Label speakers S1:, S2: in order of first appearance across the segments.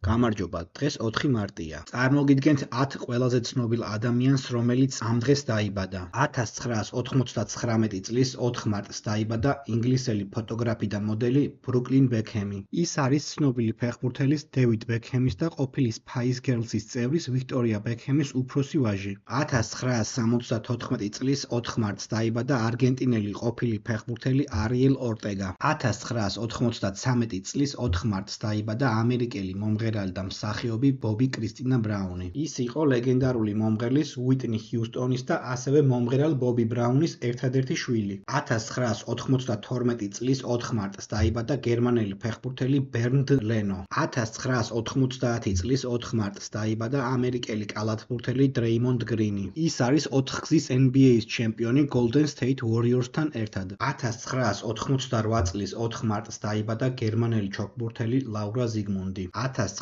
S1: გამარჯობა, დღეს 4 მარტია. წარმოგიდგენთ 10 ყველაზე ცნობილ ადამიანს, რომელიც ამ დღეს დაიბადა. 1999 წლის 4 მარტს დაიბადა ინგლისელი ფოტოგრაფი და მოდელი ბრუკლინ ბექჰემი. ის არის ცნობილი ფეხბურთელის დევიდ ბექჰემის და ყოფილი Spice Girls-ის წევრის ვიქტორია ბექჰემის უფროსი ვაჟი. 1974 წლის 4 მარტს დაიბადა არგენტინელი ყოფილი ფეხბურთელი არიელ ორტეგა. 1993 წლის 4 მარტს დაიბადა ამერიკელი მომღერალი და მსახიობი ბობი კრისტინა ბრაუნი. ის იყო ლეგენდარული მომღერლის უიტნი ჰიუსტონის და ასევე მომღერალ ბობი ბრაუნის ერთადერთი შვილი. 1992 წლის 4 მარტს დაიბადა გერმანელი ფეხბურთელი ბერნდ ლენო. 1990 წლის 4 მარტს დაიბადა ამერიკელი კალათბურთელი დრეიმონდ გრინი. ის არის 4 გზის NBA-ის ჩემპიონი Golden State Warriors-თან ერთად. 1988 წლის 4 მარტს დაიბადა გერმანელი ჩოგბურთელი ლაურა ზიგმუნდი.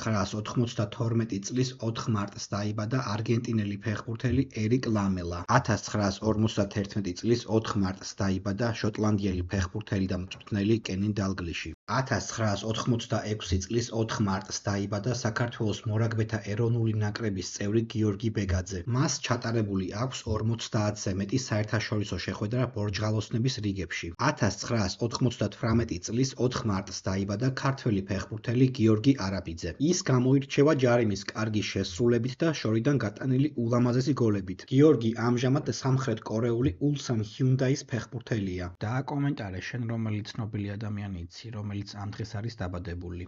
S1: 1992 წლის 4 მარტს დაიბადა არგენტინელი ფეხბურთელი ერიკ ლამელა. 1951 წლის 4 მარტს დაიბადა შოტლანდიელი ფეხბურთელი და მწვრთნელი კენი დალგლიში. 1986 წლის 4 მარტს დაიბადა საქართველოს მორაგბეთა ეროვნული ნაკრების წევრი გიორგი ბეგაძე. მას ჩატარებული აქვს 50-ზე მეტი საერთაშორისო შეხვედრა ბორჯღალოსნების რიგებში. 1998 წლის 4 მარტს დაიბადა ქართველი ფეხბურთელი გიორგი არაბიძე. ის გამოირჩევა ჯარიმის კარგი შესრულებით და შორიდან გატანილი ულამაზესი გოლებით. გიორგი ამჟამად სამხრეთ კორეული ულსან ჰიუნდაის ფეხბურთელია. დააკომენტარე შენ რომელი ცნობილი ადამიანი იცი, რომელიც ამ დღეს არის დაბადებული.